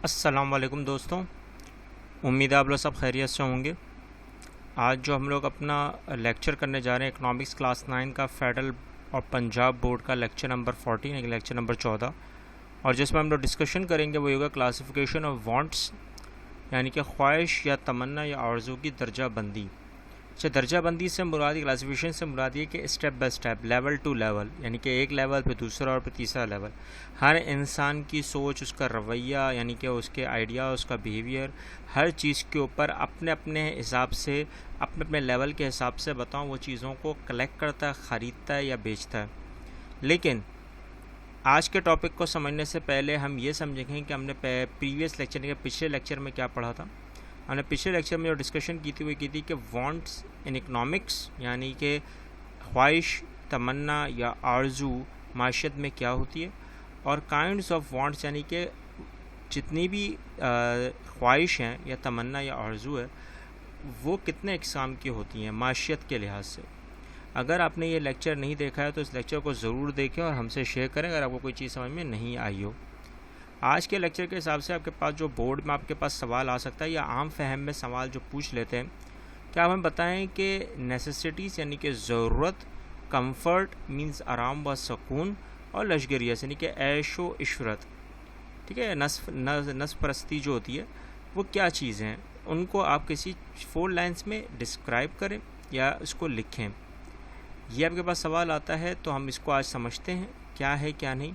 السلام علیکم دوستوں، امید ہے آپ لوگ سب خیریت سے ہوں گے۔ آج جو ہم لوگ اپنا لیکچر کرنے جا رہے ہیں اکنامکس کلاس 9 کا فیڈرل اور پنجاب بورڈ کا لیکچر نمبر 14 یعنی لیکچر نمبر 14، اور جس میں ہم لوگ ڈسکشن کریں گے وہ ہوگا کلاسیفیکیشن آف وانٹس، یعنی کہ خواہش یا تمنا یا آرزو کی درجہ بندی۔ اچھا، درجہ بندی سے مراد، کلاسیفیکیشن سے مراد یہ کہ step by step, level to level, یعنی کہ ایک لیول پہ دوسرا اور پھر تیسرا لیول، ہر انسان کی سوچ، اس کا رویہ، یعنی کہ اس کے آئیڈیا، اس کا بیہیویئر، ہر چیز کے اوپر اپنے اپنے حساب سے، اپنے اپنے لیول کے حساب سے وہ چیزوں کو کلیکٹ کرتا ہے، خریدتا ہے یا بیچتا ہے۔ لیکن آج کے ٹاپک کو سمجھنے سے پہلے ہم یہ سمجھیں گے کہ ہم نے پریویس لیکچر کے پچھلے لیکچر میں کیا پڑھا تھا۔ ہم نے پچھلے لیکچر میں جو ڈسکشن کی تھی کہ وانٹس ان اکنامکس، یعنی کہ خواہش، تمنا یا آرزو معیشت میں کیا ہوتی ہے، اور کائنڈز آف وانٹس، یعنی کہ جتنی بھی خواہش ہیں یا تمنا یا آرزو ہے وہ کتنے اقسام کی ہوتی ہیں معیشت کے لحاظ سے۔ اگر آپ نے یہ لیکچر نہیں دیکھا ہے تو اس لیکچر کو ضرور دیکھیں اور ہم سے شیئر کریں اگر آپ کو کوئی چیز سمجھ میں نہیں آئی ہو۔ آج کے لیکچر کے حساب سے آپ کے پاس جو بورڈ میں آپ کے پاس سوال آ سکتا ہے یا عام فہم میں سوال جو پوچھ لیتے ہیں کہ آپ ہمیں بتائیں کہ نیسیسٹیز یعنی کہ ضرورت، کمفرٹ مینز آرام و سکون، اور لشگریت یعنی کہ عیش و عشرت، ٹھیک ہے، نصب پرستی جو ہوتی ہے وہ کیا چیزیں ہیں، ان کو آپ کسی 4 لائنز میں ڈسکرائب کریں یا اس کو لکھیں۔ یہ آپ کے پاس سوال آتا ہے تو ہم اس کو آج سمجھتے ہیں کیا ہے کیا نہیں۔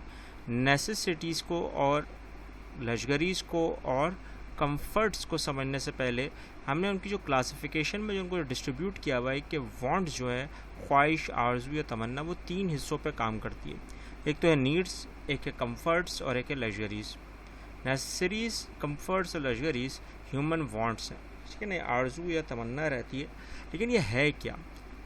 نیسیسٹیز کو اور لشگریز کو اور کمفرٹس کو سمجھنے سے پہلے ہم نے ان کی جو کلاسیفیکیشن میں جو ان کو ڈسٹریبیوٹ کیا ہوا ہے کہ وانٹ جو ہے، خواہش، آرزو یا تمنا، وہ 3 حصوں پہ کام کرتی ہے۔ ایک تو ہے نیڈس، ایک ہے کمفرٹس اور ایک ہے لشگریز۔ نیسیسریز، کمفرٹس اور لشگریز ہیومن وانٹس ہیں، ٹھیک ہے نا، آرزو یا تمنا رہتی ہے۔ لیکن یہ ہے کیا؟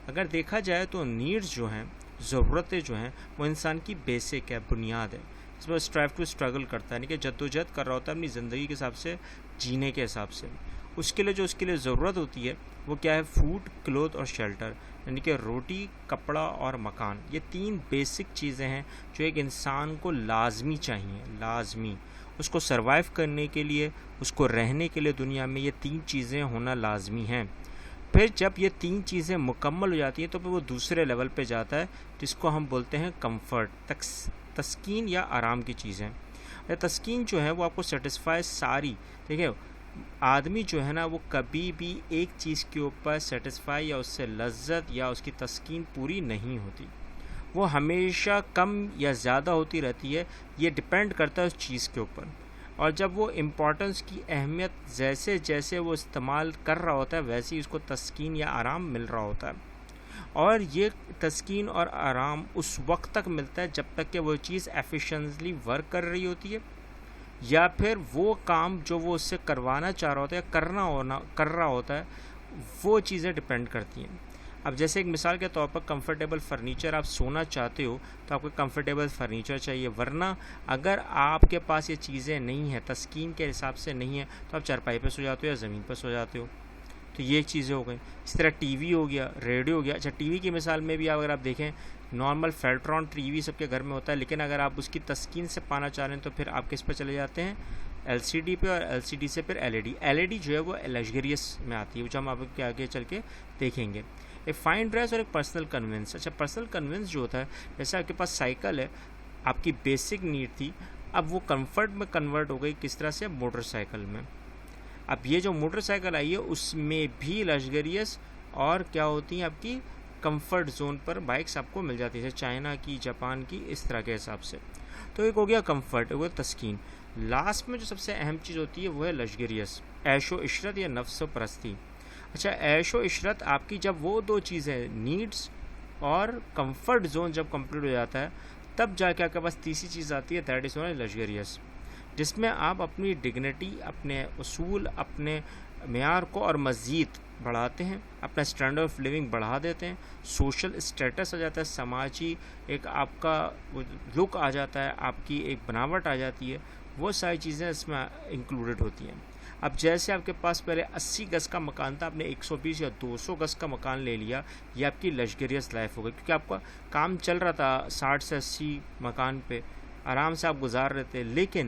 اگر دیکھا جائے تو نیڈس جو ہیں، ضرورتیں جو ہیں، وہ انسان کی بیسک ہے، بنیاد ہے، اس میں اسٹرگل کرتا ہے، یعنی کہ جدوجہد کر رہا ہوتا ہے اپنی زندگی کے حساب سے، جینے کے حساب سے۔ اس کے لیے جو اس کے لیے ضرورت ہوتی ہے وہ کیا ہے؟ فوڈ، کلوتھ اور شیلٹر، یعنی کہ روٹی، کپڑا اور مکان۔ یہ 3 بیسک چیزیں ہیں جو ایک انسان کو لازمی چاہیے، لازمی، اس کو سروائیو کرنے کے لیے، اس کو رہنے کے لیے دنیا میں یہ 3 چیزیں ہونا لازمی ہیں۔ پھر جب یہ 3 چیزیں مکمل ہو جاتی ہیں تو پھر وہ دوسرے لیول پہ جاتا ہے جس کو ہم بولتے ہیں کمفرٹ، تسکین یا آرام کی چیزیں۔ تسکین جو ہے وہ آپ کو سیٹسفائی ساری، دیکھیں آدمی جو ہے نا وہ کبھی بھی ایک چیز کے اوپر سیٹسفائی یا اس سے لذت یا اس کی تسکین پوری نہیں ہوتی، وہ ہمیشہ کم یا زیادہ ہوتی رہتی ہے، یہ ڈپینڈ کرتا ہے اس چیز کے اوپر۔ اور جب وہ امپورٹنس کی اہمیت جیسے جیسے وہ استعمال کر رہا ہوتا ہے ویسے ہی اس کو تسکین یا آرام مل رہا ہوتا ہے، اور یہ تسکین اور آرام اس وقت تک ملتا ہے جب تک کہ وہ چیز ایفیشینٹلی ورک کر رہی ہوتی ہے، یا پھر وہ کام جو وہ اس سے کروانا چاہ رہا ہوتا ہے، کر رہا ہوتا ہے، وہ چیزیں ڈپینڈ کرتی ہیں۔ اب جیسے ایک مثال کے طور پر کمفرٹیبل فرنیچر، آپ سونا چاہتے ہو تو آپ کو کمفرٹیبل فرنیچر چاہیے، ورنہ اگر آپ کے پاس یہ چیزیں نہیں ہیں، تسکین کے حساب سے نہیں ہیں، تو آپ چارپائی پہ سو جاتے ہو یا زمین پہ سو جاتے ہو۔ تو یہ چیزیں ہو گئیں۔ اس طرح ٹی وی ہو گیا، ریڈیو ہو گیا۔ اچھا، ٹی وی کی مثال میں بھی اگر آپ دیکھیں، نارمل فیلٹران ٹی وی سب کے گھر میں ہوتا ہے، لیکن اگر آپ اس کی تسکین سے پانا چاہ رہے ہیں تو پھر آپ کس پہ چلے جاتے ہیں؟ ایل سی ڈی پہ، اور ایل سی ڈی سے پھر L E D. L E D جو ہے وہ لگژریس میں آتی ہے، جو ہم آپ کے آگے چل کے دیکھیں گے۔ ایک فائن ڈریس اور ایک پرسنل کنوینس۔ اچھا، پرسنل کنوینس جو ہوتا ہے، جیسے آپ کے پاس سائیکل ہے، آپ کی بیسک نیڈ تھی، اب وہ کمفرٹ میں کنورٹ ہو گئی، کس طرح سے؟ موٹر سائیکل میں۔ اب یہ جو موٹر سائیکل آئی ہے اس میں بھی لگژریس اور کیا ہوتی ہیں آپ کی کمفرٹ زون پر بائکس آپ کو مل جاتی ہے، جیسے چائنا کی، جاپان کی، اس طرح کے حساب سے۔ تو ایک ہو گیا کمفرٹ، ایک ہو گیا تسکین۔ لاسٹ میں جو سب سے اہم چیز ہوتی ہے وہ ہے لگژریس، عیش و عشرت یا نفس و پرستی۔ اچھا، عیش و عشرت آپ کی جب وہ 2 چیزیں نیڈس اور کمفرٹ زون جب کمپلیٹ ہو جاتا ہے تب جا کے آپ کے پاس تیسری چیز آتی ہے، دیٹ از لگژریس، جس میں آپ اپنی ڈگنیٹی، اپنے اصول، اپنے معیار کو اور مزید بڑھاتے ہیں، اپنا اسٹینڈرڈ آف لیونگ بڑھا دیتے ہیں، سوشل اسٹیٹس آ جاتا ہے، سماجی ایک آپ کا لک آ جاتا ہے، آپ کی ایک بناوٹ آ جاتی ہے، وہ ساری چیزیں اس میں انکلوڈڈ ہوتی ہیں۔ اب جیسے آپ کے پاس پہلے 80 گز کا مکان تھا، آپ نے 120 یا 200 گز کا مکان لے لیا، یہ آپ کی لگژریس لائف ہو گئی، کیونکہ آپ کا کام چل رہا تھا 60 سے 80 مکان پہ، آرام سے آپ گزار رہے تھے۔ لیکن